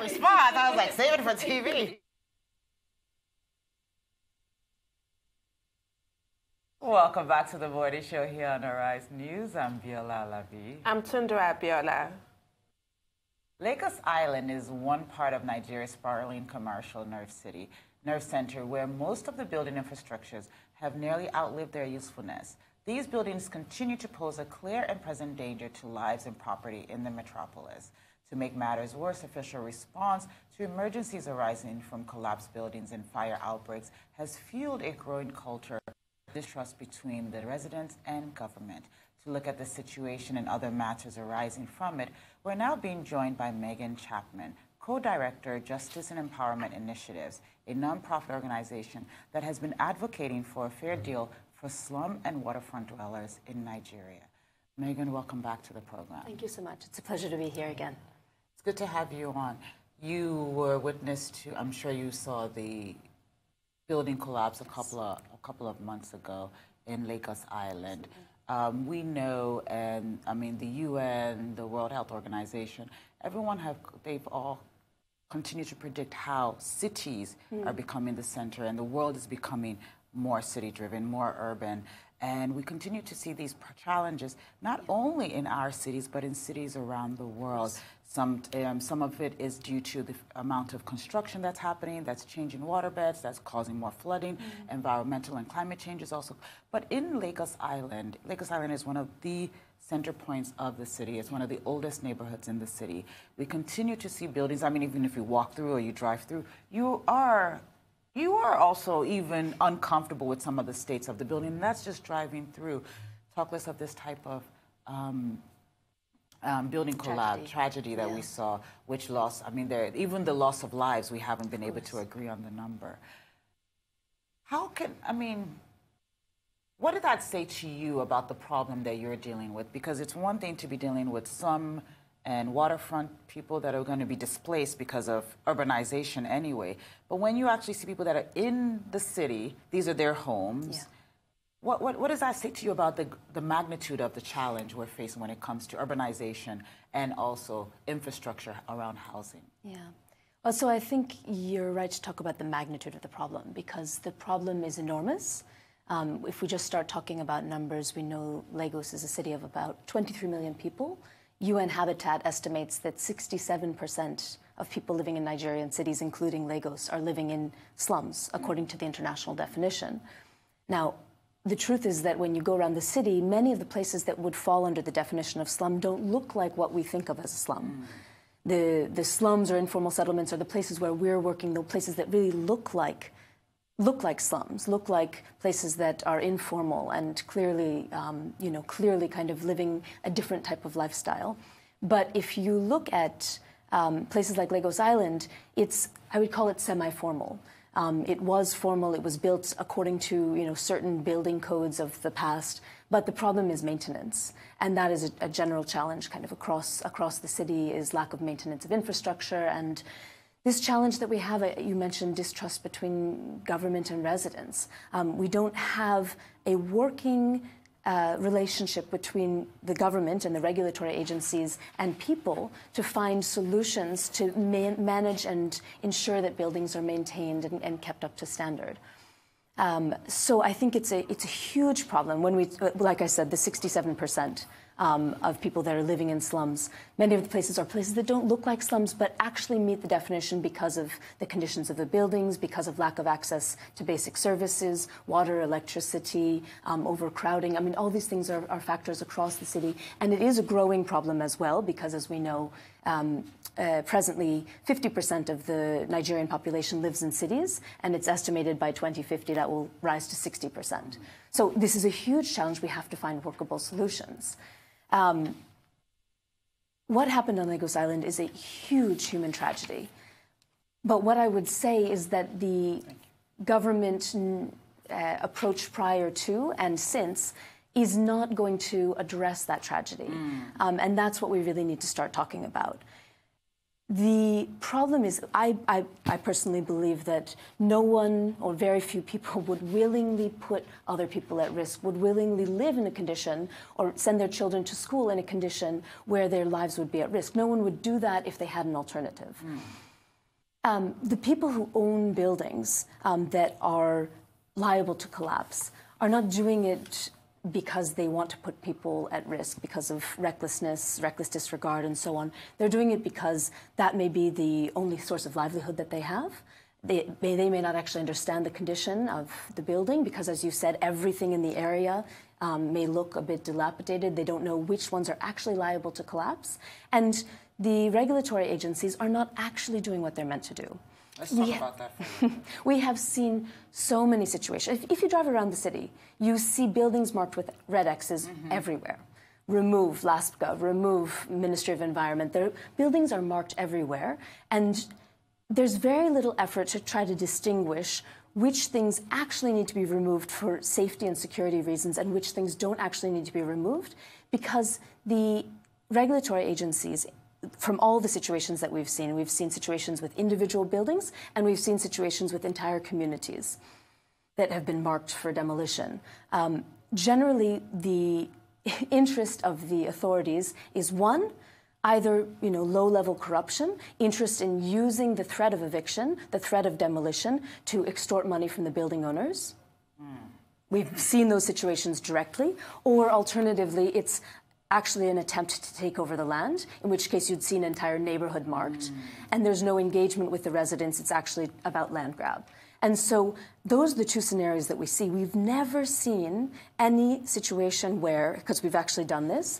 response. I was like, save it for TV. Welcome back to the Morning Show here on Arise News. I'm Biola Labi. I'm Tundra Biola. Lagos Island is one part of Nigeria's sprawling commercial nerve center, where most of the building infrastructures have nearly outlived their usefulness. These buildings continue to pose a clear and present danger to lives and property in the metropolis. To make matters worse, official response to emergencies arising from collapsed buildings and fire outbreaks has fueled a growing culture of distrust between the residents and government. To look at the situation and other matters arising from it, we're now being joined by Megan Chapman, co-director, Justice and Empowerment Initiatives, a nonprofit organization that has been advocating for a fair deal for slum and waterfront dwellers in Nigeria. Megan, welcome back to the program. Thank you so much. It's a pleasure to be here again. It's good to have you on. You were witness to, I'm sure you saw the building collapse a couple of months ago in Lagos Island. We know, and I mean, the UN, the World Health Organization, they've all continued to predict how cities are becoming the center, and the world is becoming more city-driven, more urban. And we continue to see these challenges, not only in our cities, but in cities around the world. Some of it is due to the amount of construction that's happening, that's changing waterbeds, that's causing more flooding, environmental and climate changes also. But in Lagos Island is one of the center points of the city. It's one of the oldest neighborhoods in the city. We continue to see buildings. I mean, even if you walk through or you drive through, you are also even uncomfortable with some of the states of the building, and that's just driving through. Talk less of this type of building collapse, tragedy that we saw, which lost, I mean, even the loss of lives, we haven't been able to agree on the number. What did that say to you about the problem that you're dealing with? Because it's one thing to be dealing with slum and waterfront people that are going to be displaced because of urbanization anyway. But when you actually see people that are in the city, these are their homes, what does that say to you about the magnitude of the challenge we're facing when it comes to urbanization and also infrastructure around housing? Yeah. Well, so I think you're right to talk about the magnitude of the problem, because the problem is enormous. If we just start talking about numbers, we know Lagos is a city of about 23 million people. UN Habitat estimates that 67% of people living in Nigerian cities, including Lagos, are living in slums, according to the international definition. Now, the truth is that when you go around the city, many of the places that would fall under the definition of slum don't look like what we think of as a slum. The slums or informal settlements are the places where we're working, the places that really look like slums, look like places that are informal and clearly, clearly kind of living a different type of lifestyle. But if you look at places like Lagos Island, I would call it semi-formal. It was formal. It was built according to certain building codes of the past. But the problem is maintenance, and that is a general challenge kind of across the city, is lack of maintenance of infrastructure. And this challenge that we have, you mentioned distrust between government and residents. We don't have a working relationship between the government and the regulatory agencies and people to find solutions to manage and ensure that buildings are maintained and kept up to standard. So I think it's a huge problem when like I said, the 67% of people that are living in slums. Many of the places are places that don't look like slums, but actually meet the definition because of the conditions of the buildings, because of lack of access to basic services, water, electricity, overcrowding. I mean, all these things are factors across the city. And it is a growing problem as well, because as we know, presently 50% of the Nigerian population lives in cities, and it's estimated by 2050 that will rise to 60%. So this is a huge challenge. We have to find workable solutions. What happened on Lagos Island is a huge human tragedy. But what I would say is that the government approach prior to and since is not going to address that tragedy. And that's what we really need to start talking about. The problem is, I personally believe that no one or very few people would willingly put other people at risk, would willingly live in a condition or send their children to school in a condition where their lives would be at risk. No one would do that if they had an alternative. The people who own buildings that are liable to collapse are not doing it because they want to put people at risk because of recklessness, reckless disregard, and so on. They're doing it because that may be the only source of livelihood that they have. They may not actually understand the condition of the building because, as you said, everything in the area may look a bit dilapidated. They don't know which ones are actually liable to collapse. And the regulatory agencies are not actually doing what they're meant to do. Let's talk about that for a minute. We have seen so many situations. If you drive around the city, you see buildings marked with red X's everywhere. Remove LASPGA, remove Ministry of Environment. Their buildings are marked everywhere. And there's very little effort to try to distinguish which things actually need to be removed for safety and security reasons and which things don't actually need to be removed, because the regulatory agencies, from all the situations that we've seen situations with individual buildings and we've seen situations with entire communities that have been marked for demolition. Generally, the interest of the authorities is one, either low-level corruption, interest in using the threat of eviction, the threat of demolition, to extort money from the building owners. We've seen those situations directly, or alternatively, it's actually an attempt to take over the land, in which case you'd see an entire neighborhood marked, and there's no engagement with the residents. It's actually about land grab. And so those are the two scenarios that we see. We've never seen any situation where, because we've actually done this,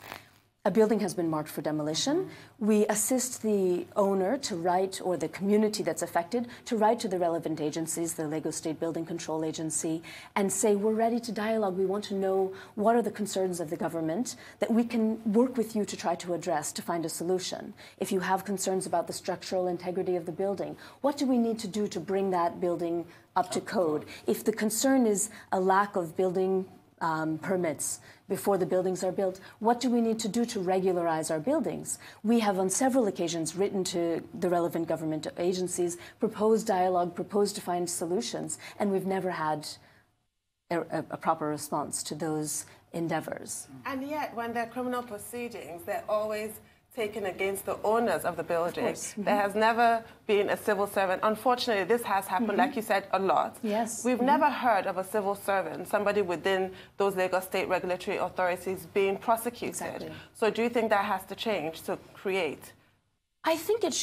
a building has been marked for demolition. We assist the owner to write, or the community that's affected, to write to the relevant agencies, the Lagos State Building Control Agency, and say, we're ready to dialogue. We want to know what are the concerns of the government that we can work with you to try to address, to find a solution. If you have concerns about the structural integrity of the building, what do we need to do to bring that building up to code? If the concern is a lack of building permits before the buildings are built, what do we need to do to regularize our buildings? We have on several occasions written to the relevant government agencies, proposed dialogue, proposed to find solutions, and we've never had a proper response to those endeavors. And yet, when there are criminal proceedings, they're always taken against the owners of the building. There has never been a civil servant. Unfortunately, this has happened, like you said, a lot. Yes. We've never heard of a civil servant, somebody within those Lagos State regulatory authorities, being prosecuted. Exactly. So do you think that has to change to create? I think it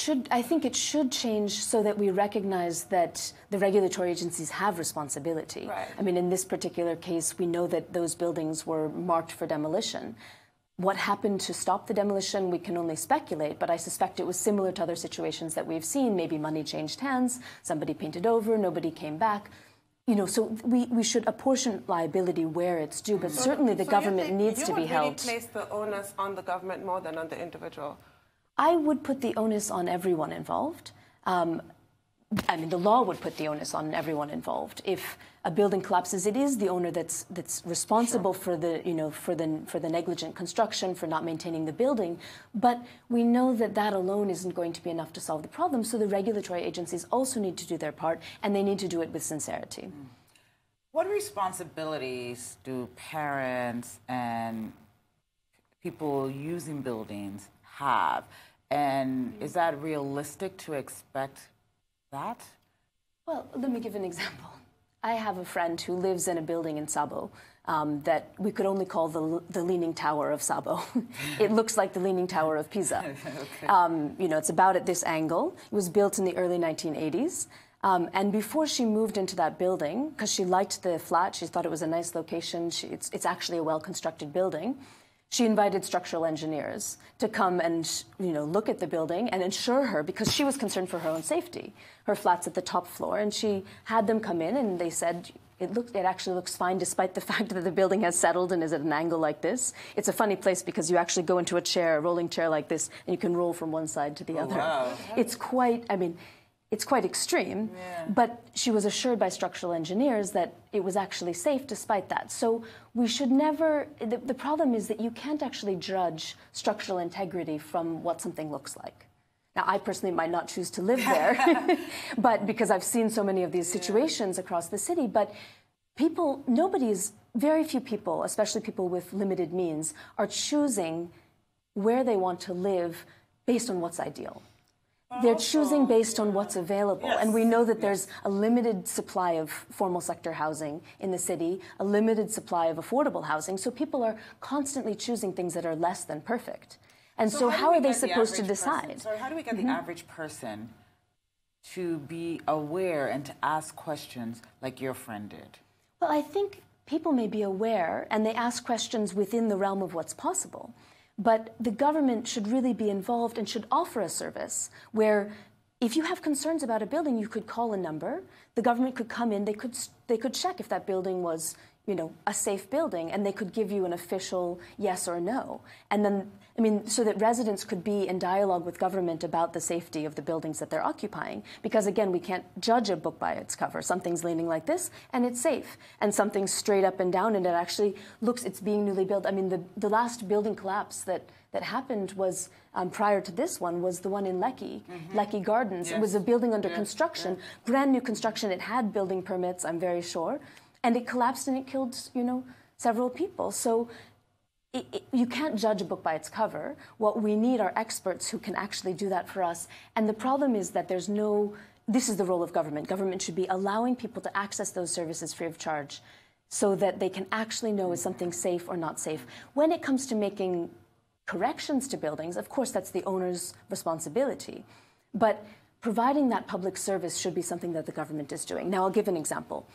should change so that we recognize that the regulatory agencies have responsibility. Right. I mean, in this particular case, we know that those buildings were marked for demolition. What happened to stop the demolition, we can only speculate, but I suspect it was similar to other situations that we've seen. Maybe money changed hands, somebody painted over, nobody came back. So we should apportion liability where it's due, but certainly the government needs to be held. You would really place the onus on the government more than on the individual? I would put the onus on everyone involved. I mean, the law would put the onus on everyone involved. If a building collapses, it is the owner that's responsible for the for the negligent construction, for not maintaining the building. But we know that that alone isn't going to be enough to solve the problem. So the regulatory agencies also need to do their part, and they need to do it with sincerity. What responsibilities do parents and people using buildings have? And is that realistic to expect that? Well, let me give an example. I have a friend who lives in a building in Szabo that we could only call the Leaning Tower of Szabo. It looks like the Leaning Tower of Pisa. Okay. It's about at this angle. It was built in the early 1980s. And before she moved into that building, because she liked the flat, she thought it was a nice location, it's actually a well-constructed building, she invited structural engineers to come and look at the building and ensure her, because she was concerned for her own safety. Her flat's at the top floor, and she had them come in, and they said it actually looks fine, despite the fact that the building has settled and is at an angle like this. It's a funny place because you actually go into a rolling chair like this, and you can roll from one side to the other. Wow. It's quite extreme, but she was assured by structural engineers that it was actually safe despite that. So we should never, the problem is that you can't actually judge structural integrity from what something looks like. Now, I personally might not choose to live there, but because I've seen so many of these situations across the city, but very few people, especially people with limited means, are choosing where they want to live based on what's ideal. they're choosing based on what's available. Yes. And we know that there's a limited supply of formal sector housing in the city, a limited supply of affordable housing. So people are constantly choosing things that are less than perfect. And so how are they supposed to decide? So how do we get the average person to be aware and to ask questions like your friend did? Well, I think people may be aware and they ask questions within the realm of what's possible. But the government should really be involved and should offer a service where if you have concerns about a building, you could call a number. The government could come in, they could check if that building was, you know, a safe building, and they could give you an official yes or no. And then, I mean, so that residents could be in dialogue with government about the safety of the buildings that they're occupying. Because again, we can't judge a book by its cover. Something's leaning like this, and it's safe. And something's straight up and down, and it actually looks, it's being newly built. I mean, the last building collapse that happened was, prior to this one, was the one in Lekki, Lekki Gardens. Yes. It was a building under construction, brand new construction. It had building permits, I'm very sure. And it collapsed and it killed, you know, several people. So you can't judge a book by its cover. What we need are experts who can actually do that for us. And the problem is that there's no, this is the role of government. Government should be allowing people to access those services free of charge so that they can actually know is something safe or not safe. When it comes to making corrections to buildings, of course, that's the owner's responsibility. But providing that public service should be something that the government is doing. Now, I'll give an example.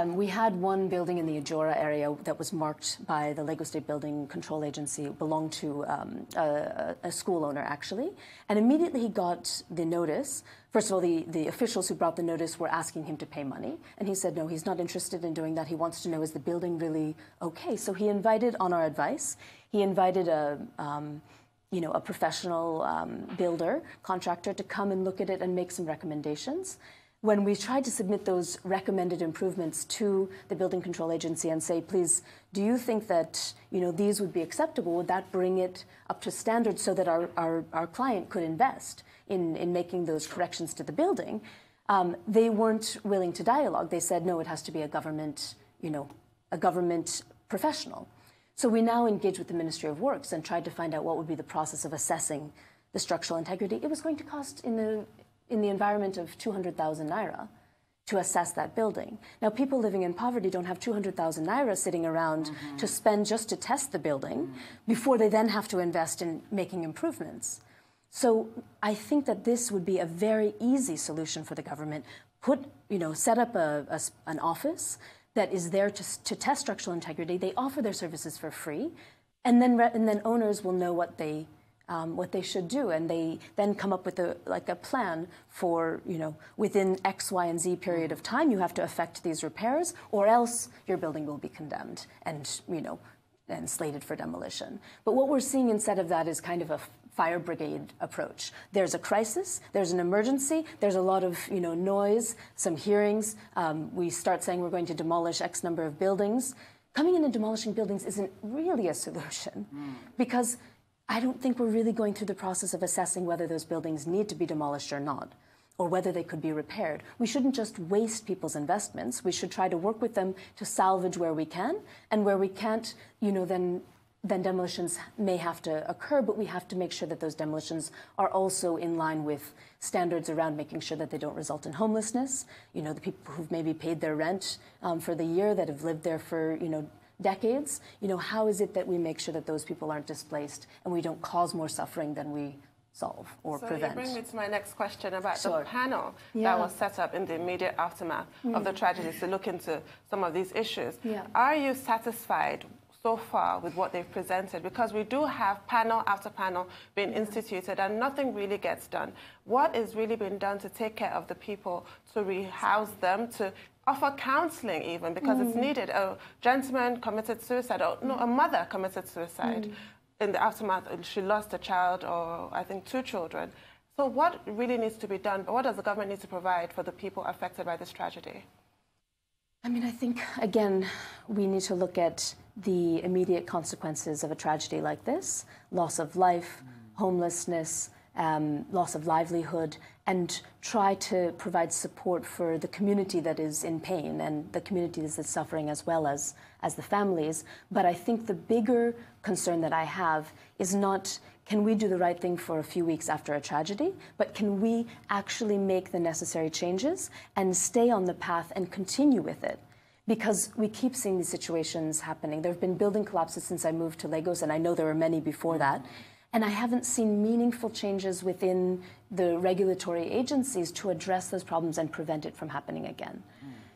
We had one building in the Ajora area that was marked by the Lagos State Building Control Agency. It belonged to a school owner, actually. And immediately he got the notice. First of all, the officials who brought the notice were asking him to pay money. And he said, no, he's not interested in doing that. He wants to know, is the building really okay? So he invited, on our advice, he invited a professional builder, contractor, to come and look at it and make some recommendations. When we tried to submit those recommended improvements to the Building Control Agency and say, please, do you think that, you know, these would be acceptable? Would that bring it up to standard so that our client could invest in making those corrections to the building? They weren't willing to dialogue. They said, no, it has to be a government, you know, a government professional. So we now engaged with the Ministry of Works and tried to find out what would be the process of assessing the structural integrity. It was going to cost in the environment of 200,000 naira to assess that building. Now, people living in poverty don't have 200,000 naira sitting around to spend just to test the building before they then have to invest in making improvements. So I think that this would be a very easy solution for the government. Set up an office that is there to test structural integrity. They offer their services for free, and then owners will know what they should do, and they then come up with a plan for, you know, within X, Y, and Z period of time, you have to effect these repairs, or else your building will be condemned and, you know, and slated for demolition. But what we're seeing instead of that is kind of a fire brigade approach. There's a crisis, there's an emergency, there's a lot of, you know, noise, some hearings. We start saying we're going to demolish X number of buildings. Coming in and demolishing buildings isn't really a solution because I don't think we're really going through the process of assessing whether those buildings need to be demolished or not, or whether they could be repaired. We shouldn't just waste people's investments. We should try to work with them to salvage where we can, and where we can't, you know, then demolitions may have to occur, but we have to make sure that those demolitions are also in line with standards around making sure that they don't result in homelessness. You know, the people who've maybe paid their rent for the year, that have lived there for, you know, decades, you know, how is it that we make sure that those people aren't displaced and we don't cause more suffering than we solve or prevent? So you bring me to my next question about Sure. the panel that was set up in the immediate aftermath of the tragedies to look into some of these issues. Are you satisfied so far with what they've presented? Because we do have panel after panel being instituted and nothing really gets done. What is really being done to take care of the people, to rehouse them, to offer counseling even, because it's needed? A gentleman committed suicide, or no, a mother committed suicide. In the aftermath, she lost a child, or I think 2 children. So what really needs to be done? What does the government need to provide for the people affected by this tragedy? I mean, I think, again, we need to look at the immediate consequences of a tragedy like this: loss of life, homelessness, loss of livelihood, and try to provide support for the community that is in pain and the community that is suffering, as well as the families. But I think the bigger concern that I have is not can we do the right thing for a few weeks after a tragedy, but can we actually make the necessary changes and stay on the path and continue with it? Because we keep seeing these situations happening. There have been building collapses since I moved to Lagos, and I know there were many before that. And I haven't seen meaningful changes within the regulatory agencies to address those problems and prevent it from happening again.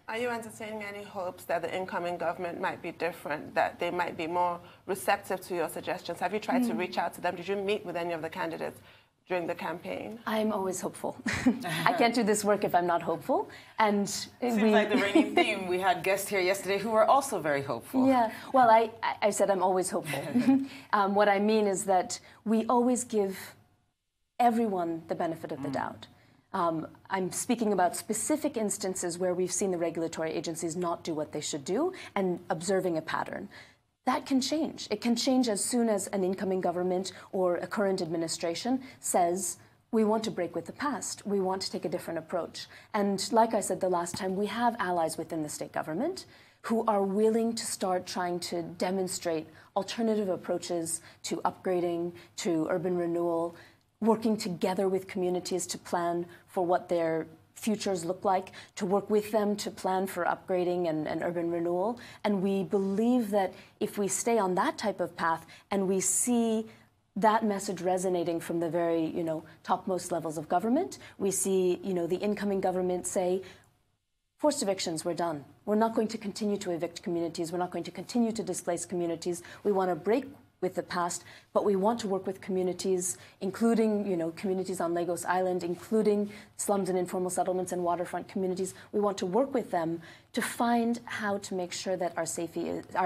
Are you entertaining any hopes that the incoming government might be different, that they might be more receptive to your suggestions? Have you tried to reach out to them? Did you meet with any of the candidates during the campaign? I'm always hopeful. I can't do this work if I'm not hopeful. And it seems like the reigning theme. We had guests here yesterday who were also very hopeful. Yeah, well, I said I'm always hopeful. What I mean is that we always give everyone the benefit of the doubt. I'm speaking about specific instances where we've seen the regulatory agencies not do what they should do and observing a pattern. That can change. It can change as soon as an incoming government or a current administration says, we want to break with the past. We want to take a different approach. And like I said the last time, we have allies within the state government who are willing to start trying to demonstrate alternative approaches to upgrading, to urban renewal, working together with communities to plan for what their futures look like, to work with them to plan for upgrading and urban renewal. And we believe that if we stay on that type of path and we see that message resonating from the very, topmost levels of government, we see, the incoming government say, forced evictions, we're done. We're not going to continue to evict communities. We're not going to continue to displace communities. We want to break with the past, but we want to work with communities, including, communities on Lagos Island, including slums and informal settlements and waterfront communities. We want to work with them to find how to make sure that our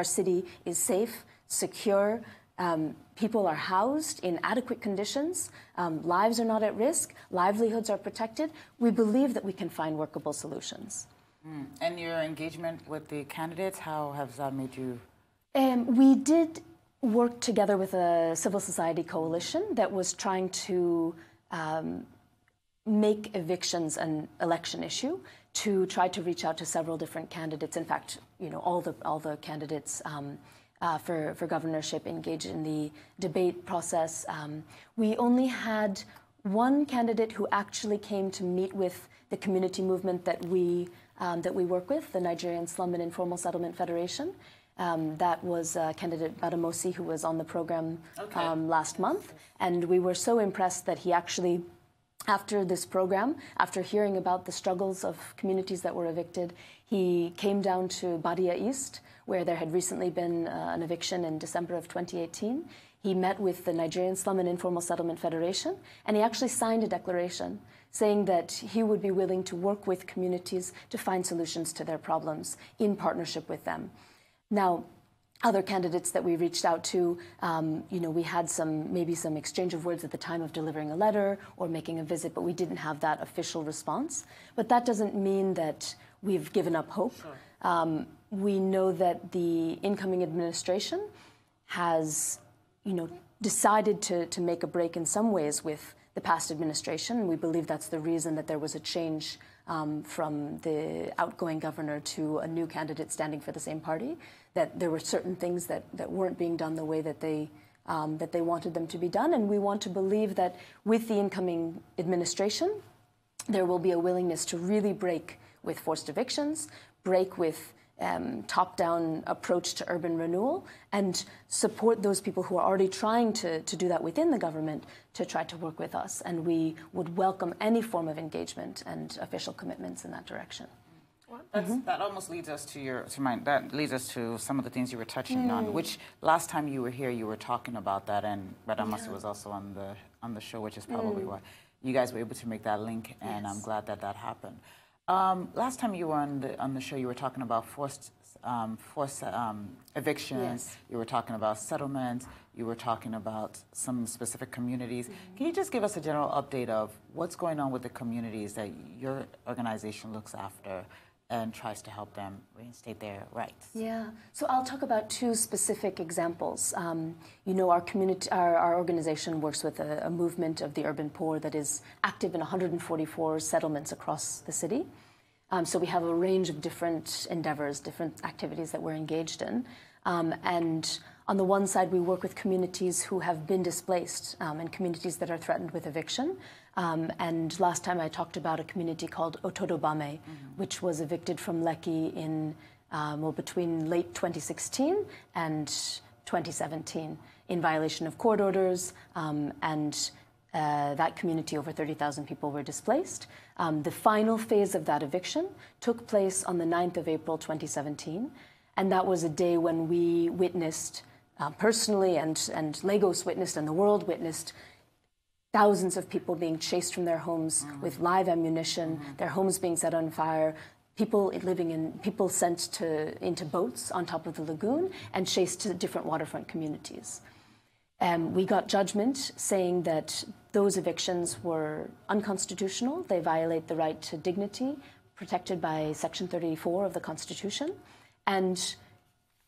city is safe, secure, people are housed in adequate conditions, lives are not at risk, livelihoods are protected. We believe that we can find workable solutions. And your engagement with the candidates, how has that made you? We did work together with a civil society coalition that was trying to make evictions an election issue, to try to reach out to several different candidates. In fact, all the candidates for governorship engaged in the debate process. We only had one candidate who actually came to meet with the community movement that we work with, the Nigerian Slum and Informal Settlement Federation. That was candidate Badamosi, who was on the program last month. And we were so impressed that he actually, after this program, after hearing about the struggles of communities that were evicted, he came down to Badia East, where there had recently been an eviction in December of 2018. He met with the Nigerian Slum and Informal Settlement Federation, and he actually signed a declaration saying that he would be willing to work with communities to find solutions to their problems in partnership with them. Now, other candidates that we reached out to, we had maybe some exchange of words at the time of delivering a letter or making a visit, but we didn't have that official response. But that doesn't mean that we've given up hope. Sure. We know that the incoming administration has, decided to make a break in some ways with the past administration. We believe that's the reason that there was a change from the outgoing governor to a new candidate standing for the same party, that there were certain things that weren't being done the way that they wanted them to be done. And we want to believe that with the incoming administration, there will be a willingness to really break with forced evictions, break with top-down approach to urban renewal, and support those people who are already trying to do that within the government to try to work with us. And we would welcome any form of engagement and official commitments in that direction. That almost leads us that leads us to some of the things you were touching on, which last time you were here, you were talking about that, and Badamosi was also on the show, which is probably why you guys were able to make that link, and I'm glad that happened. Last time you were on the show, you were talking about forced evictions. Yes. You were talking about settlements. You were talking about some specific communities. Can you just give us a general update of what's going on with the communities that your organization looks after and tries to help them reinstate their rights? Yeah. So I'll talk about two specific examples. Our community, our organization works with a movement of the urban poor that is active in 144 settlements across the city. So we have a range of different endeavors, different activities that we're engaged in. And on the one side, we work with communities who have been displaced and communities that are threatened with eviction. And last time I talked about a community called Otodobame, which was evicted from Lekki in between late 2016 and 2017 in violation of court orders, and that community, over 30,000 people were displaced. The final phase of that eviction took place on the 9th of April 2017, and that was a day when we witnessed personally, and Lagos witnessed, and the world witnessed, thousands of people being chased from their homes with live ammunition, their homes being set on fire, people sent into boats on top of the lagoon and chased to different waterfront communities. We got judgment saying that those evictions were unconstitutional. They violate the right to dignity protected by Section 34 of the Constitution. And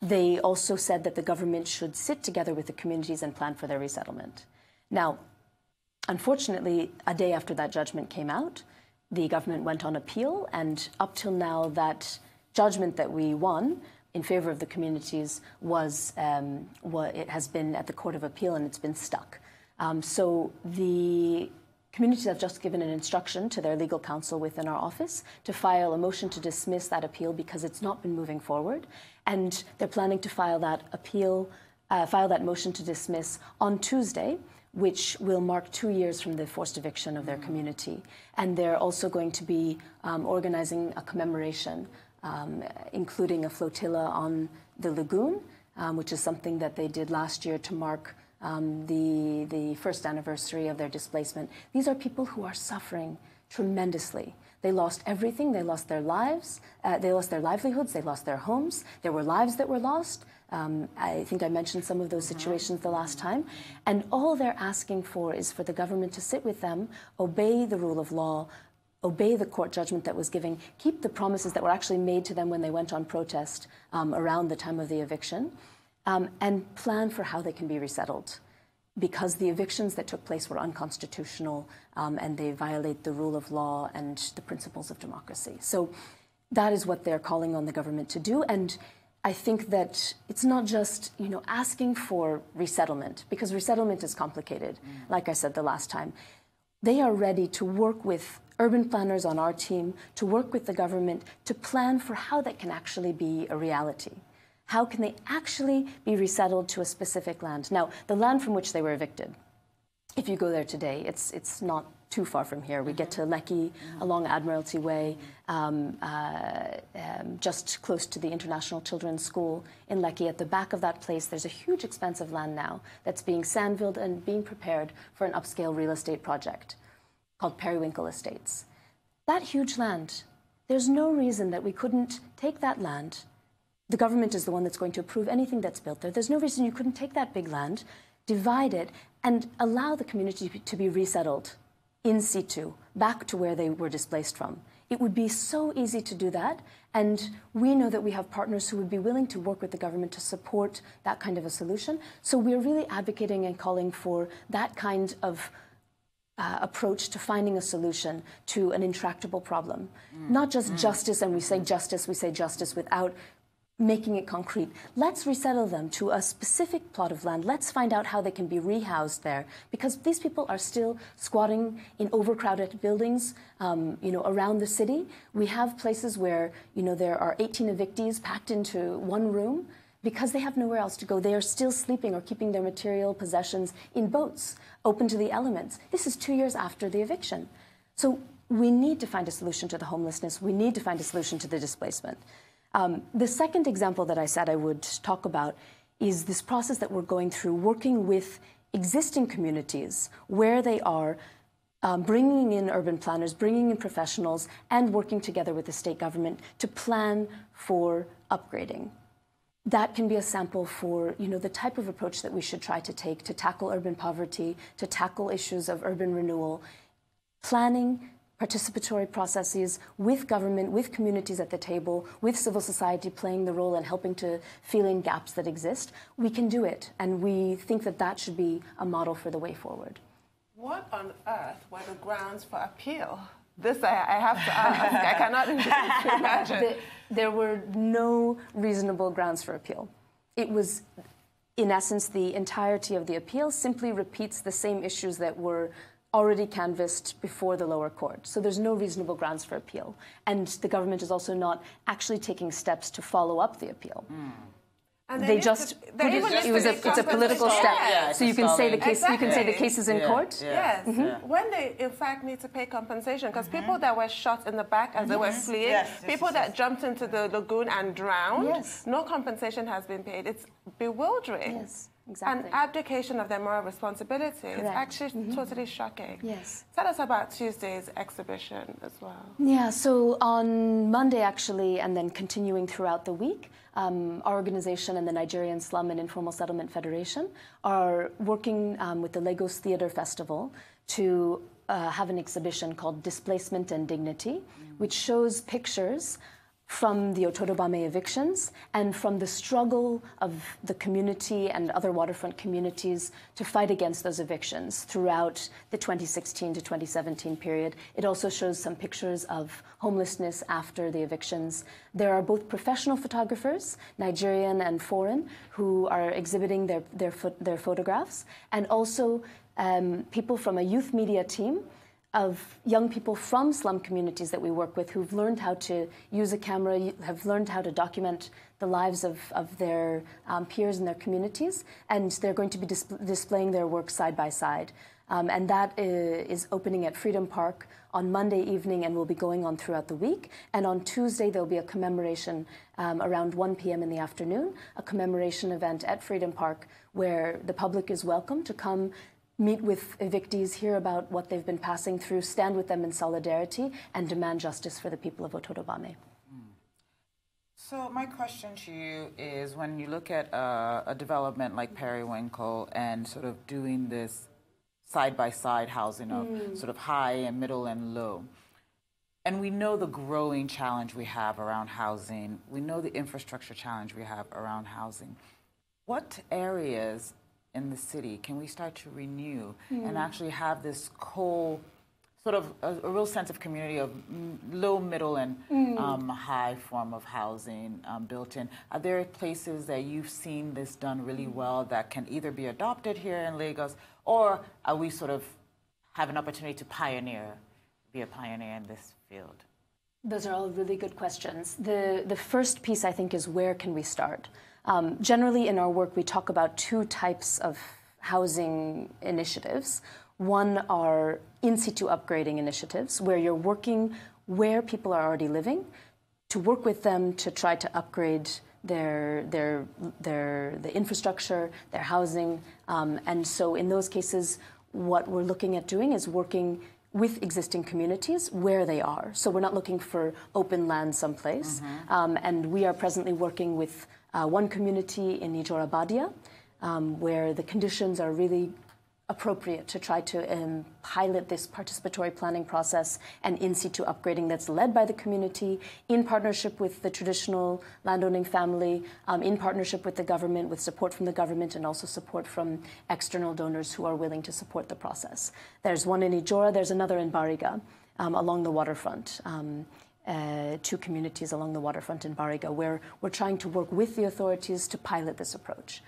they also said that the government should sit together with the communities and plan for their resettlement. Now, unfortunately, a day after that judgment came out, the government went on appeal, and up till now, that judgment that we won in favor of the communities it has been at the Court of Appeal, and it's been stuck. So the communities have just given an instruction to their legal counsel within our office to file a motion to dismiss that appeal because it's not been moving forward. And they're planning to file that motion to dismiss on Tuesday, which will mark 2 years from the forced eviction of their community. And they're also going to be organizing a commemoration, including a flotilla on the lagoon, which is something that they did last year to mark the first anniversary of their displacement. These are people who are suffering tremendously. They lost everything. They lost their lives. They lost their livelihoods. They lost their homes. There were lives that were lost. I think I mentioned some of those situations the last time. And all they're asking for is for the government to sit with them, obey the rule of law, obey the court judgment that was given, keep the promises that were actually made to them when they went on protest around the time of the eviction, and plan for how they can be resettled. Because the evictions that took place were unconstitutional, and they violate the rule of law and the principles of democracy. So that is what they're calling on the government to do. And I think that it's not just, asking for resettlement, because resettlement is complicated, like I said the last time. They are ready to work with urban planners on our team, to work with the government, to plan for how that can actually be a reality. How can they actually be resettled to a specific land? Now, the land from which they were evicted, if you go there today, it's not too far from here. We get to Lekki along Admiralty Way, just close to the International Children's School in Lekki. At the back of that place, there's a huge expanse of land now that's being sandfilled and being prepared for an upscale real estate project called Periwinkle Estates. That huge land, there's no reason that we couldn't take that land. The government is the one that's going to approve anything that's built there. There's no reason you couldn't take that big land, divide it, and allow the community to be resettled in situ, back to where they were displaced from. It would be so easy to do that, and we know that we have partners who would be willing to work with the government to support that kind of a solution. So we're really advocating and calling for that kind of approach to finding a solution to an intractable problem. Not just justice, and we say justice without making it concrete. Let's resettle them to a specific plot of land. Let's find out how they can be rehoused there, because these people are still squatting in overcrowded buildings, around the city. We have places where, there are 18 evictees packed into one room because they have nowhere else to go. They are still sleeping or keeping their material possessions in boats, open to the elements. This is 2 years after the eviction. So we need to find a solution to the homelessness. We need to find a solution to the displacement. The second example that I said I would talk about is this process that we're going through, working with existing communities where they are, bringing in urban planners, bringing in professionals, and working together with the state government to plan for upgrading. That can be a sample for, the type of approach that we should try to take to tackle urban poverty, to tackle issues of urban renewal, planning participatory processes with government, with communities at the table, with civil society playing the role and helping to fill in gaps that exist. We can do it, and we think that that should be a model for the way forward. What on earth were the grounds for appeal? This I have to ask. I cannot imagine. There were no reasonable grounds for appeal. it was, in essence, the entirety of the appeal simply repeats the same issues that were already canvassed before the lower court. So there's no reasonable grounds for appeal. And the government is also not actually taking steps to follow up the appeal. And they just it's a political step. Yeah, so you can say the case. You can say the case is in court. Yes. When they in fact need to pay compensation, because people that were shot in the back as they were fleeing, people that jumped into the lagoon and drowned, no compensation has been paid. It's bewildering. Yes. Exactly. And abdication of their moral responsibility. It's actually totally shocking. Yes. Tell us about Tuesday's exhibition as well. Yeah, so on Monday, actually, and then continuing throughout the week, our organization and the Nigerian Slum and Informal Settlement Federation are working with the Lagos Theatre Festival to have an exhibition called Displacement and Dignity, which shows pictures from the Otodobame evictions and from the struggle of the community and other waterfront communities to fight against those evictions throughout the 2016 to 2017 period. It also shows some pictures of homelessness after the evictions. There are both professional photographers, Nigerian and foreign, who are exhibiting their photographs, and also people from a youth media team of young people from slum communities that we work with who've learned how to use a camera, have learned how to document the lives of their peers in their communities, and they're going to be displaying their work side by side. And that is opening at Freedom Park on Monday evening and will be going on throughout the week. And on Tuesday, there'll be a commemoration around 1 p.m. in the afternoon, a commemoration event at Freedom Park where the public is welcome to come meet with evictees, hear about what they've been passing through, stand with them in solidarity, and demand justice for the people of Otodobame. So my question to you is, when you look at a development like Periwinkle and sort of doing this side-by-side housing of sort of high and middle and low, and we know the growing challenge we have around housing, we know the infrastructure challenge we have around housing, what areas in the city can we start to renew and actually have this sort of a real sense of community of low, middle, and high form of housing built in? Are there places that you've seen this done really well that can either be adopted here in Lagos, or are we sort of have an opportunity to be a pioneer in this field? Those are all really good questions. The first piece, I think, is where can we start? Generally, in our work, we talk about two types of housing initiatives. One are in situ upgrading initiatives, where you're working where people are already living to work with them to try to upgrade the infrastructure, their housing. And so in those cases, what we're looking at doing is working with existing communities where they are. So we're not looking for open land someplace. And we are presently working with one community in Ijora Badia, where the conditions are really appropriate to try to pilot this participatory planning process and in situ upgrading that's led by the community in partnership with the traditional landowning family, in partnership with the government, with support from the government and also support from external donors who are willing to support the process. There's one in Ijora, there's another in Bariga along the waterfront. Two communities along the waterfront in Bariga, where we're trying to work with the authorities to pilot this approach.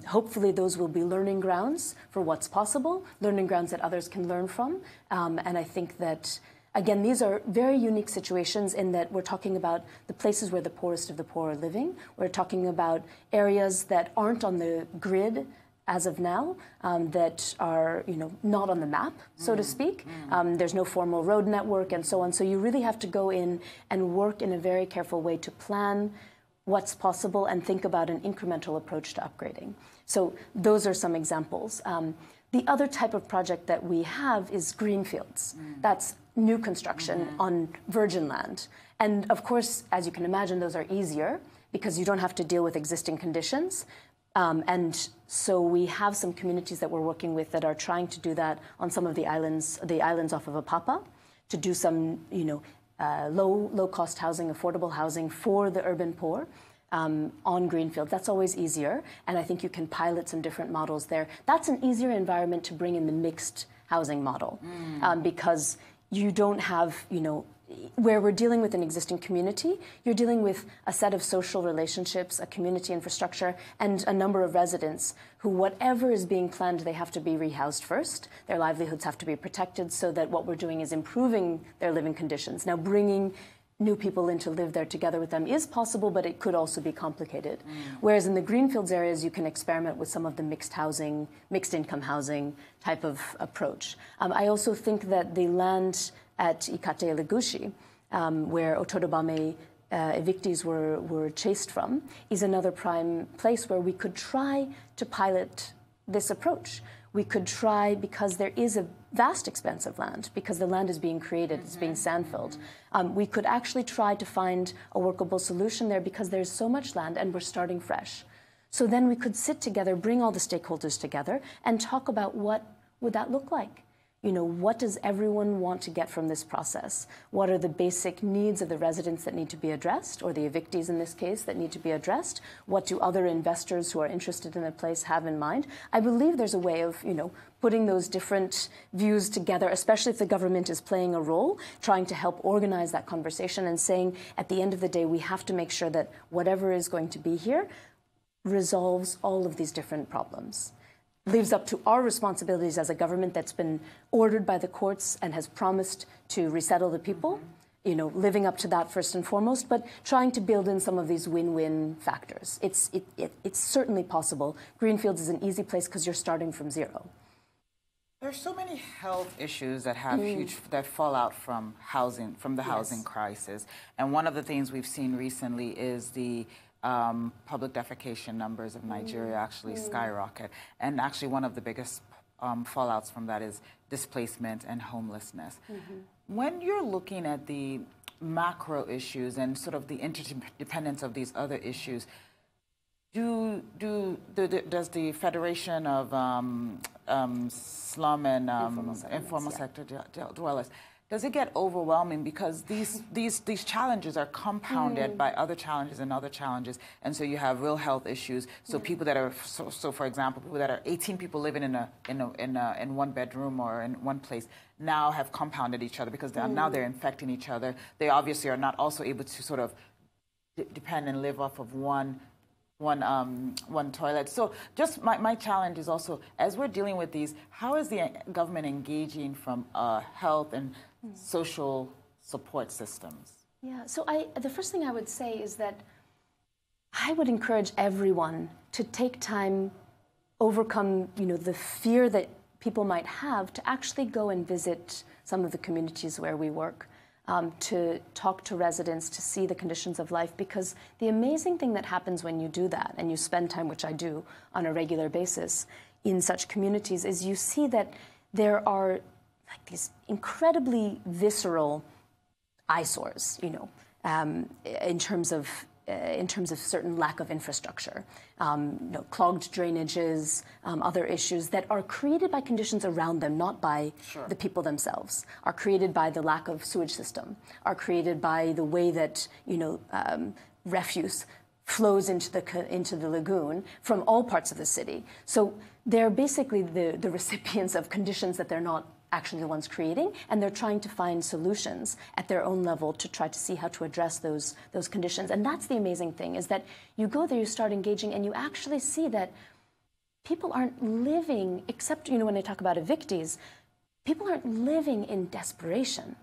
Hopefully those will be learning grounds for what's possible, learning grounds that others can learn from. And I think that, again, these are very unique situations in that we're talking about the places where the poorest of the poor are living. We're talking about areas that aren't on the grid as of now, that are not on the map, so to speak. There's no formal road network and so on. So you really have to go in and work in a very careful way to plan what's possible and think about an incremental approach to upgrading. So those are some examples. The other type of project that we have is Greenfields. That's new construction on virgin land. And of course, as you can imagine, those are easier because you don't have to deal with existing conditions. And so we have some communities that we're working with that are trying to do that on some of the islands off of Apapa, to do some, low-cost housing, affordable housing for the urban poor on Greenfield. That's always easier, and I think you can pilot some different models there. That's an easier environment to bring in the mixed housing model because you don't have, where we're dealing with an existing community, you're dealing with a set of social relationships, a community infrastructure, and a number of residents who, whatever is being planned, they have to be rehoused first. Their livelihoods have to be protected so that what we're doing is improving their living conditions. Now, bringing new people in to live there together with them is possible, but it could also be complicated. Whereas in the Greenfields areas, you can experiment with some of the mixed housing, mixed income housing type of approach. I also think that the land at Ikate Legushi, where Otodobame evictees were chased from, is another prime place where we could try to pilot this approach. We could try, because there is a vast expanse of land, because the land is being created, it's being sand-filled. We could actually try to find a workable solution there because there's so much land and we're starting fresh. So then we could sit together, bring all the stakeholders together and talk about what would that look like. You know, what does everyone want to get from this process? What are the basic needs of the residents that need to be addressed, or the evictees in this case that need to be addressed? What do other investors who are interested in a place have in mind? I believe there's a way of, you know, putting those different views together, especially if the government is playing a role, trying to help organize that conversation and saying, at the end of the day, we have to make sure that whatever is going to be here resolves all of these different problems. Leaves up to our responsibilities as a government that's been ordered by the courts and has promised to resettle the people, you know, living up to that first and foremost, but trying to build in some of these win-win factors. It's certainly possible. Greenfields is an easy place because you're starting from zero. There's so many health issues that have that fall out from housing, from the housing crisis. And one of the things we've seen recently is the public defecation numbers of Nigeria actually skyrocket. And actually one of the biggest fallouts from that is displacement and homelessness. When you're looking at the macro issues and sort of the interdependence of these other issues, does the Federation of Slum and Informal Sector Dwellers, does it get overwhelming because these challenges are compounded by other challenges and other challenges, and so you have real health issues. So people that are so for example, people that are 18 people living in one bedroom or in one place now have compounded each other because now they're infecting each other. They obviously are not also able to sort of depend and live off of one toilet. So just my challenge is also, as we're dealing with these, how is the government engaging from health and social support systems? Yeah, so the first thing I would say is that I would encourage everyone to take time, overcome, you know, the fear that people might have to actually go and visit some of the communities where we work. To talk to residents, to see the conditions of life, because the amazing thing that happens when you do that, and you spend time, which I do on a regular basis, in such communities, is you see that there are like these incredibly visceral eyesores, you know, in terms of certain lack of infrastructure, you know, clogged drainages, other issues that are created by conditions around them, not by the people themselves, are created by the lack of sewage system, are created by the way that, you know, refuse flows into the lagoon from all parts of the city. So they're basically the recipients of conditions that they're not actually the ones creating, and they're trying to find solutions at their own level to try to see how to address those conditions. And that's the amazing thing, is that you go there, you start engaging, and you actually see that people aren't living, except, you know, when I talk about evictees, people aren't living in desperation.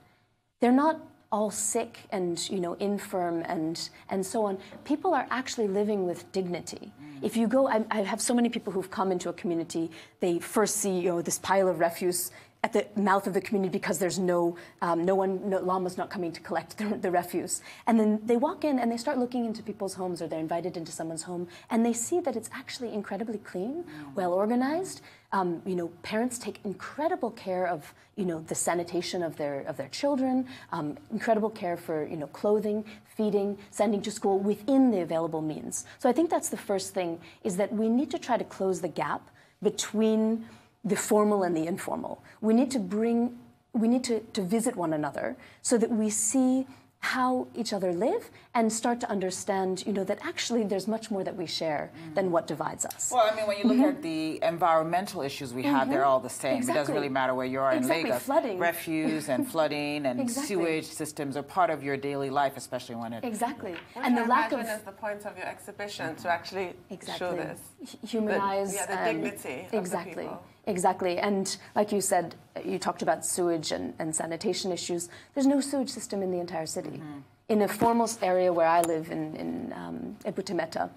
They're not all sick and, you know, infirm and so on. People are actually living with dignity. If you go, I have so many people who've come into a community, they first see, you know, this pile of refuse at the mouth of the community because there's no llama's not coming to collect the refuse. And then they walk in and they start looking into people's homes, or they're invited into someone's home, and they see that it's actually incredibly clean, well organized. You know, parents take incredible care of, you know, the sanitation of their children, incredible care for, you know, clothing, feeding, sending to school within the available means. So I think that's the first thing, is that we need to try to close the gap between the formal and the informal. We need to visit one another so that we see how each other live and start to understand, that actually there's much more that we share than what divides us. Well, I mean, when you look at the environmental issues we have, they're all the same. Exactly. It doesn't really matter where you are in Lagos. Flooding. Refuse and flooding and sewage systems are part of your daily life, especially when it... Exactly. And the lack of... is the point of your exhibition to actually show this. Humanize... the dignity of the people. Exactly. And like you said, you talked about sewage and sanitation issues. There's no sewage system in the entire city. In a formal area where I live in Ebutimeta,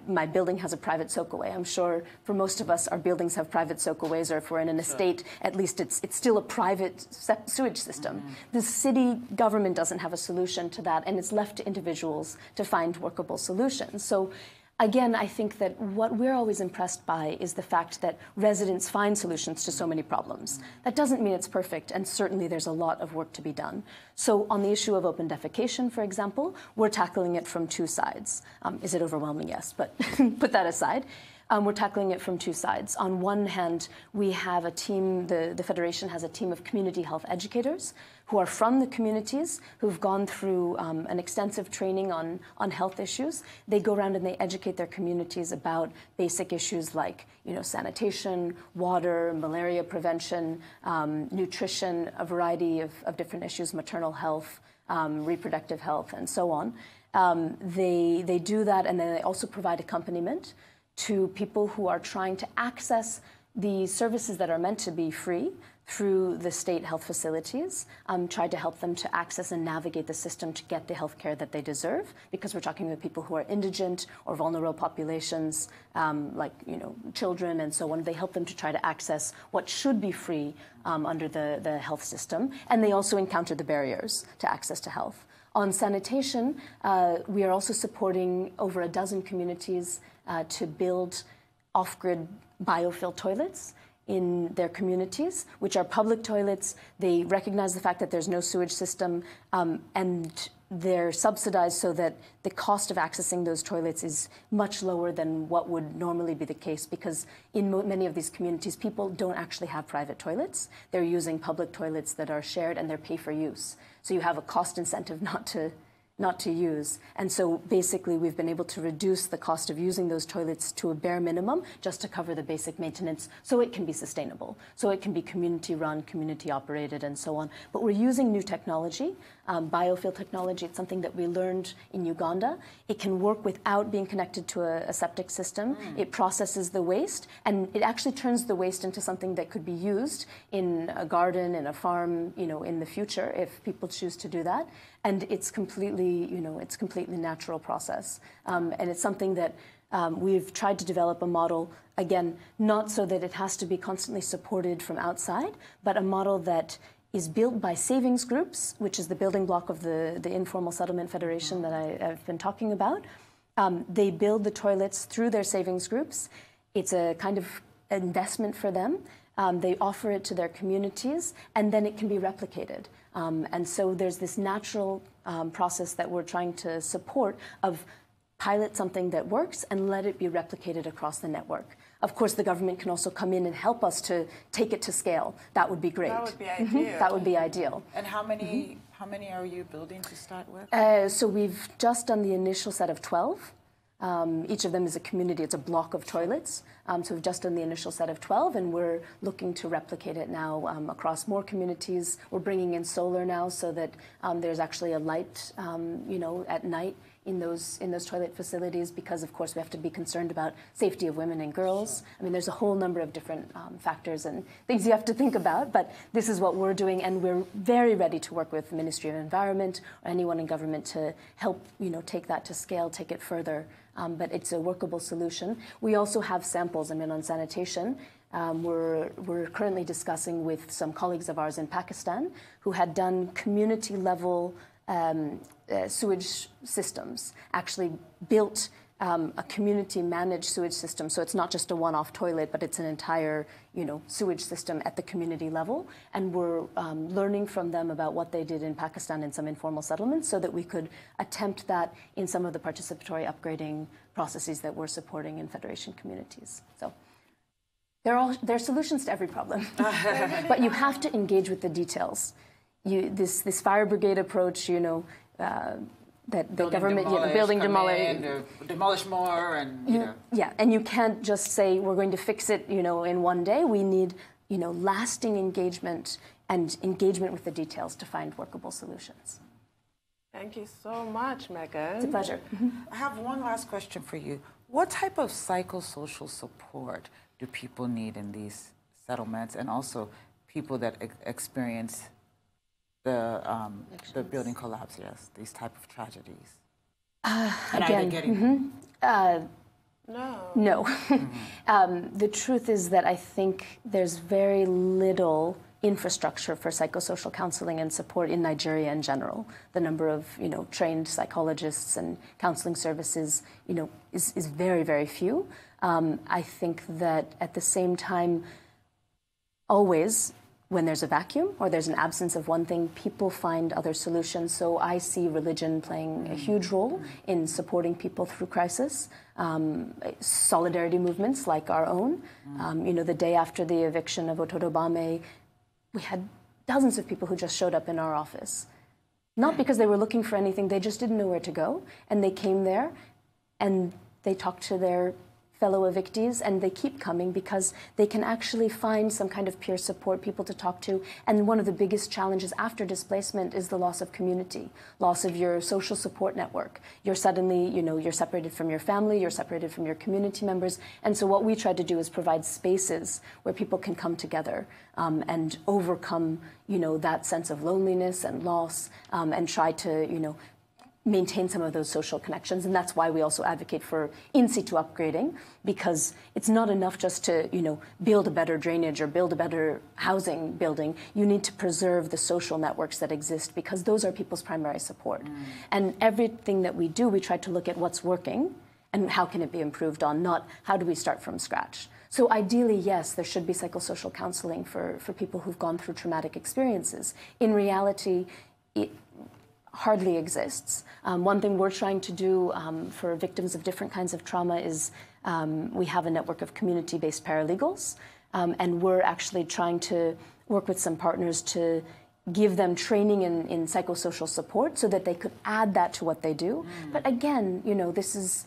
my building has a private soakaway. I'm sure for most of us, our buildings have private soakaways, or if we're in an estate, at least it's still a private sewage system. The city government doesn't have a solution to that, and it's left to individuals to find workable solutions. So again, I think that what we're always impressed by is the fact that residents find solutions to so many problems. That doesn't mean it's perfect, and certainly there's a lot of work to be done. So on the issue of open defecation, for example, we're tackling it from two sides. Is it overwhelming? Yes, but put that aside. We're tackling it from two sides. On one hand, we have a team, the Federation has a team of community health educators who are from the communities, who've gone through an extensive training on health issues. They go around and they educate their communities about basic issues like, sanitation, water, malaria prevention, nutrition, a variety of different issues, maternal health, reproductive health, and so on. They do that, and then they also provide accompaniment to people who are trying to access the services that are meant to be free through the state health facilities, try to help them to access and navigate the system to get the health care that they deserve, because we're talking about people who are indigent or vulnerable populations, like children and so on. They help them to try to access what should be free under the health system, and they also encounter the barriers to access to health. On sanitation, we are also supporting over a dozen communities to build off-grid biofill toilets in their communities, which are public toilets. They recognize the fact that there's no sewage system, and they're subsidized so that the cost of accessing those toilets is much lower than what would normally be the case, because in many of these communities, people don't actually have private toilets. They're using public toilets that are shared, and they're pay-for-use. So you have a cost incentive not to use. And so basically we've been able to reduce the cost of using those toilets to a bare minimum just to cover the basic maintenance, so it can be sustainable. So it can be community run, community operated, and so on. But we're using new technology, biofill technology. It's something that we learned in Uganda. It can work without being connected to a septic system. It processes the waste, and it actually turns the waste into something that could be used in a garden, in a farm, in the future, if people choose to do that. And it's completely, it's completely natural process. And it's something that we've tried to develop a model, again, not so that it has to be constantly supported from outside, but a model that is built by savings groups, which is the building block of the Informal Settlement Federation that I've been talking about. They build the toilets through their savings groups. It's a kind of investment for them. They offer it to their communities, and then it can be replicated. And so there's this natural process that we're trying to support of pilot something that works and let it be replicated across the network. Of course, the government can also come in and help us to take it to scale. That would be great. That would be ideal. That would be ideal. And how many are you building to start with? So we've just done the initial set of 12. Each of them is a community. It's a block of toilets. So we've just done the initial set of 12, and we're looking to replicate it now across more communities. We're bringing in solar now, so that there's actually a light, at night in those toilet facilities, because of course we have to be concerned about safety of women and girls. I mean, there's a whole number of different factors and things you have to think about, but this is what we're doing, and we're very ready to work with the Ministry of Environment or anyone in government to help, take that to scale, take it further. But it's a workable solution. We also have samples. I mean, on sanitation, we're currently discussing with some colleagues of ours in Pakistan who had done community-level sewage systems, actually built a community-managed sewage system. So it's not just a one-off toilet, but it's an entire, sewage system at the community level. And we're learning from them about what they did in Pakistan in some informal settlements, so that we could attempt that in some of the participatory upgrading processes that we're supporting in Federation communities. So there are solutions to every problem, but you have to engage with the details. this fire brigade approach, that the government, building, demolish more, and yeah, and you can't just say we're going to fix it, in one day. We need, lasting engagement and engagement with the details to find workable solutions. Thank you so much, Megan. It's a pleasure. I have one last question for you. What type of psychosocial support do people need in these settlements, and also people that experience the building collapse, yes, these type of tragedies? And again, are they getting no. The truth is that I think there's very little infrastructure for psychosocial counseling and support in Nigeria in general. The number of trained psychologists and counseling services is very, very few. I think that at the same time, always when there's a vacuum or there's an absence of one thing, people find other solutions. So I see religion playing a huge role in supporting people through crisis. Solidarity movements like our own. The day after the eviction of Otodobame, we had dozens of people who just showed up in our office. Not because they were looking for anything, they just didn't know where to go. And they came there and they talked to their fellow evictees, and they keep coming because they can actually find some kind of peer support, people to talk to. And one of the biggest challenges after displacement is the loss of community, loss of your social support network. You're suddenly, you're separated from your family, you're separated from your community members. And so what we try to do is provide spaces where people can come together and overcome, that sense of loneliness and loss, and try to, maintain some of those social connections. And that's why we also advocate for in-situ upgrading, because it's not enough just to, build a better drainage or build a better housing building. You need to preserve the social networks that exist, because those are people's primary support. And everything that we do, we try to look at what's working and how can it be improved on, not how do we start from scratch. So ideally, yes, there should be psychosocial counseling for people who've gone through traumatic experiences. In reality, it hardly exists. One thing we're trying to do for victims of different kinds of trauma is we have a network of community-based paralegals, and we're actually trying to work with some partners to give them training in psychosocial support so that they could add that to what they do. But again, this is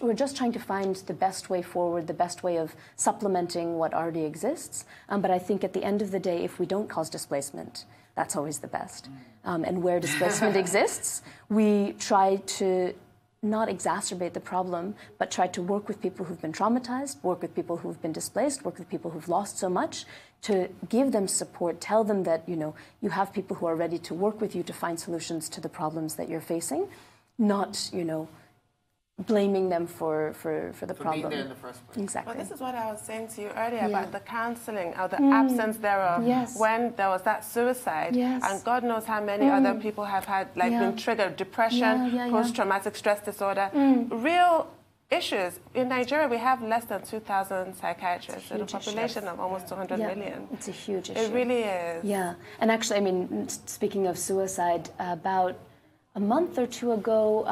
we're just trying to find the best way forward, the best way of supplementing what already exists. But I think at the end of the day, if we don't cause displacement, that's always the best. And where displacement exists, we try to not exacerbate the problem, but try to work with people who've been traumatized, work with people who've been displaced, work with people who've lost so much, to give them support, tell them that, you have people who are ready to work with you to find solutions to the problems that you're facing, not, blaming them for the problem. Being there in the first place. Exactly. Well, this is what I was saying to you earlier about the counseling or the absence thereof when there was that suicide. And God knows how many other people have had, been triggered, depression, post-traumatic stress disorder, real issues. In Nigeria, we have less than 2,000 psychiatrists in a population of almost 200 million. It's a huge issue. It really is. Yeah. And actually, speaking of suicide, about a month or two ago,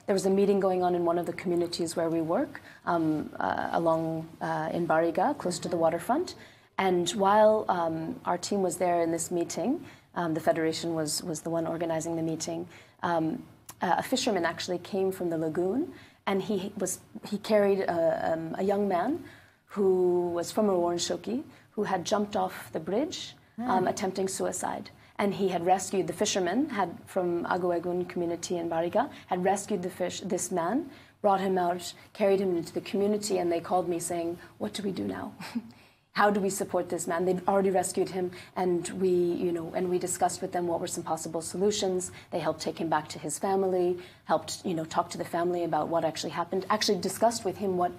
there was a meeting going on in one of the communities where we work, along in Bariga, close to the waterfront. And while our team was there in this meeting, the Federation was the one organizing the meeting, a fisherman actually came from the lagoon, and he carried a young man who was from Shoki, who had jumped off the bridge, attempting suicide. And he had rescued, the fisherman from Agoegun community in Bariga, had rescued this man, brought him out, carried him into the community, and they called me saying, what do we do now? How do we support this man? They'd already rescued him, and we discussed with them what were some possible solutions. They helped take him back to his family, helped, talk to the family about what actually happened, actually discussed with him what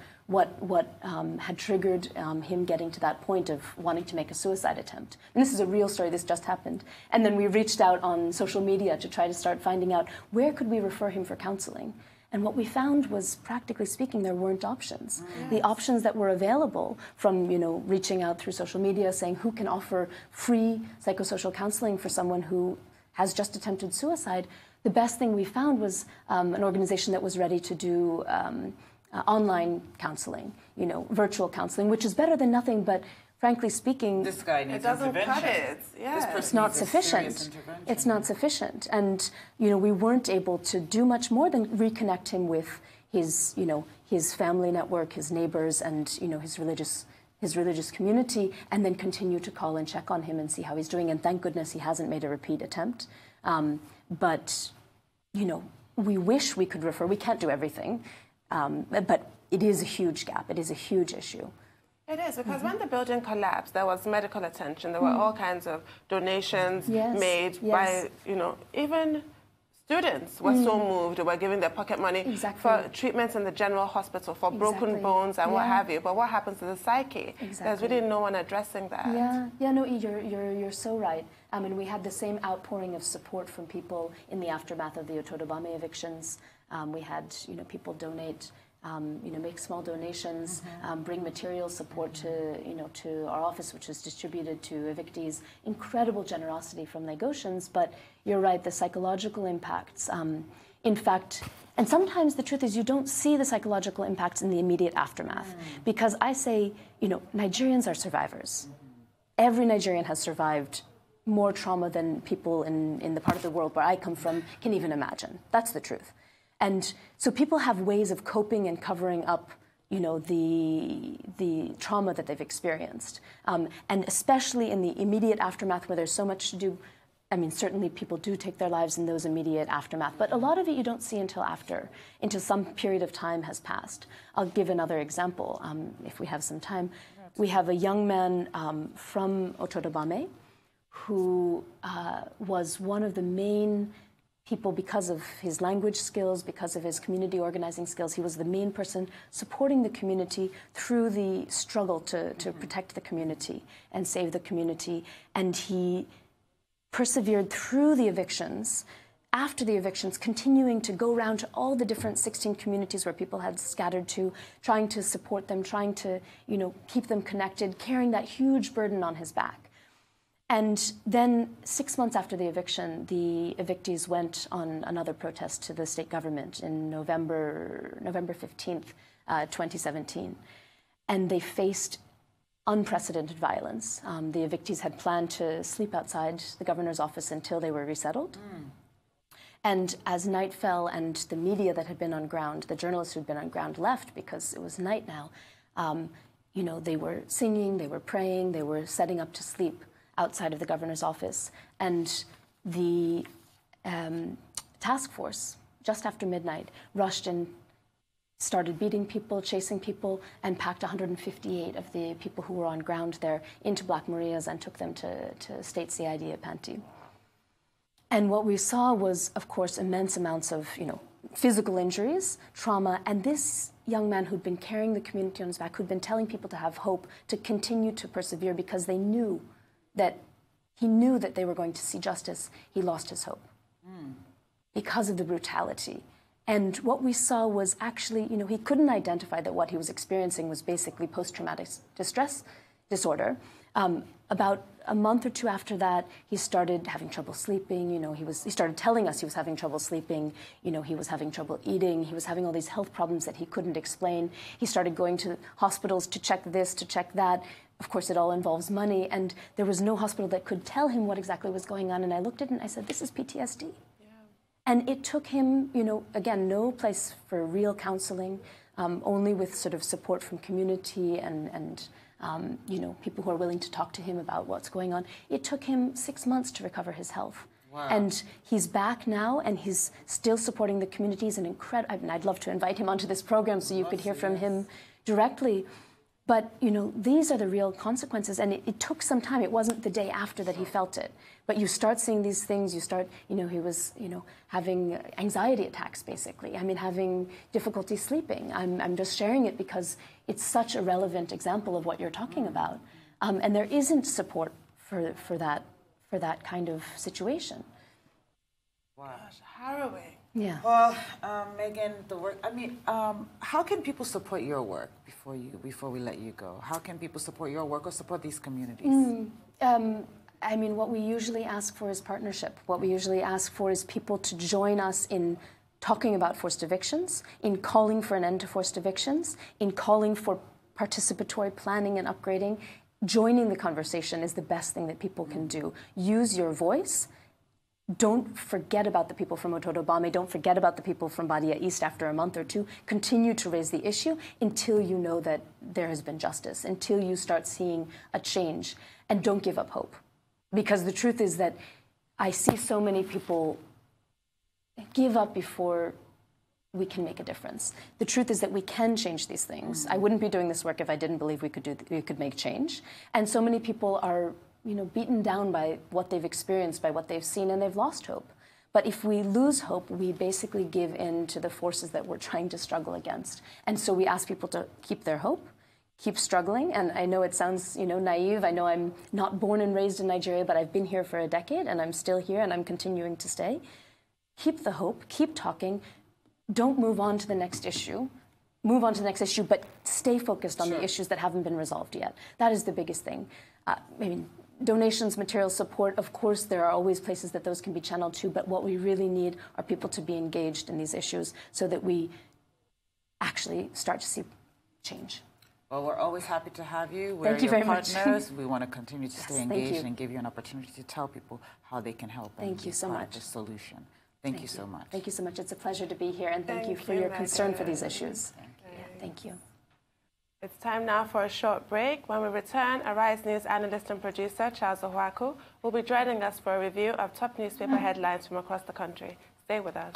had triggered him getting to that point of wanting to make a suicide attempt. And this is a real story, this just happened. And then we reached out on social media to try to start finding out where could we refer him for counseling. And what we found was, practically speaking, there weren't options. The options that were available from, reaching out through social media, saying who can offer free psychosocial counseling for someone who has just attempted suicide, the best thing we found was an organization that was ready to do online counseling, virtual counseling, which is better than nothing, but frankly speaking, this guy needs it doesn't intervention. cut it. Yeah. It's not sufficient. It's not sufficient. And, you know, we weren't able to do much more than reconnect him with his, you know, his family network, his neighbors, and, you know, his religious community, and then continue to call and check on him and see how he's doing. And thank goodness he hasn't made a repeat attempt. But, you know, we wish we could refer. We can't do everything. But it is a huge gap. It is a huge issue. It is, because when the building collapsed, there was medical attention. There were all kinds of donations made by, you know, even students were so moved. They were giving their pocket money for treatments in the general hospital for broken bones and what have you. But what happens to the psyche? There's really no one addressing that. Yeah, no, you're so right. I mean, we had the same outpouring of support from people in the aftermath of the Otodobame evictions. We had, you know, people donate, you know, make small donations, bring material support to, you know, to our office, which is distributed to evictees. Incredible generosity from Lagosians, but you're right, the psychological impacts. In fact, and sometimes the truth is you don't see the psychological impacts in the immediate aftermath, because I say, you know, Nigerians are survivors. Every Nigerian has survived more trauma than people in the part of the world where I come from can even imagine. That's the truth. And so people have ways of coping and covering up, you know, the trauma that they've experienced. And especially in the immediate aftermath where there's so much to do, I mean, certainly people do take their lives in those immediate aftermath, but a lot of it you don't see until some period of time has passed. I'll give another example, if we have some time. We have a young man from Otodobame who was one of the main people, because of his language skills, because of his community organizing skills. He was the main person supporting the community through the struggle to protect the community and save the community. And he persevered through the evictions, after the evictions, continuing to go around to all the different 16 communities where people had scattered to, trying to support them, trying to, you know, keep them connected, carrying that huge burden on his back. And then 6 months after the eviction, the evictees went on another protest to the state government in November 15th, 2017. And they faced unprecedented violence. The evictees had planned to sleep outside the governor's office until they were resettled. And as night fell and the media that had been on ground, the journalists who'd been on ground left because it was night now, you know, they were singing, they were praying, they were setting up to sleep outside of the governor's office. And the task force, just after midnight, rushed and started beating people, chasing people, and packed 158 of the people who were on ground there into Black Marias and took them to state CID at Panti. And what we saw was, of course, immense amounts of, you know, physical injuries, trauma, and this young man who'd been carrying the community on his back, who'd been telling people to have hope, to continue to persevere because they knew that he knew that they were going to see justice, he lost his hope because of the brutality. And what we saw was actually, you know, he couldn't identify that what he was experiencing was basically post-traumatic distress disorder. About a month or two after that, he started having trouble sleeping. You know, he started telling us he was having trouble sleeping. You know, he was having trouble eating. He was having all these health problems that he couldn't explain. He started going to hospitals to check this, to check that. Of course, it all involves money, and there was no hospital that could tell him what exactly was going on. And I looked at it and I said, this is PTSD. Yeah. And it took him, you know, again, no place for real counseling, only with sort of support from community and you know, people who are willing to talk to him about what's going on. It took him 6 months to recover his health. Wow. And he's back now, and he's still supporting the community. He's an incredible, I mean, I'd love to invite him onto this program so you could hear from him directly. But, you know, these are the real consequences. And it took some time. It wasn't the day after that he felt it. But you start seeing these things. You start, you know, he was, you know, having anxiety attacks, basically. I mean, having difficulty sleeping. I'm just sharing it because it's such a relevant example of what you're talking about. And there isn't support for that kind of situation. Wow. Gosh, harrowing. Yeah. Well, Megan, the work. I mean, how can people support your work before we let you go? How can people support your work or support these communities? I mean, what we usually ask for is partnership. What we usually ask for is people to join us in talking about forced evictions, in calling for an end to forced evictions, in calling for participatory planning and upgrading. joining the conversation is the best thing that people can do. Use your voice. Don't forget about the people from Otodobame. Don't forget about the people from Badia East after a month or two. Continue to raise the issue until you know that there has been justice, until you start seeing a change. And don't give up hope. Because the truth is that I see so many people give up before we can make a difference. The truth is that we can change these things. I wouldn't be doing this work if I didn't believe we could make change. And so many people are, beaten down by what they've experienced, by what they've seen, and they've lost hope. But if we lose hope, we basically give in to the forces that we're trying to struggle against. And so we ask people to keep their hope, keep struggling. And I know it sounds, naive. I know I'm not born and raised in Nigeria, but I've been here for a decade, and I'm still here, and I'm continuing to stay. Keep the hope, keep talking. Don't move on to the next issue. Move on to the next issue, but stay focused on the issues that haven't been resolved yet. That is the biggest thing. Donations, material support, of course, there are always places that those can be channeled to, but what we really need are people to be engaged in these issues so that we actually start to see change. Well, we're always happy to have you. Thank you very much. We want to continue to stay engaged and give you an opportunity to tell people how they can help. Thank you so much. The solution. Thank you so much. Thank you so much. It's a pleasure to be here, and thank you for your concern for these issues. Thank you. It's time now for a short break. When we return, Arise News analyst and producer Charles Ohuaku will be joining us for a review of top newspaper headlines from across the country. Stay with us.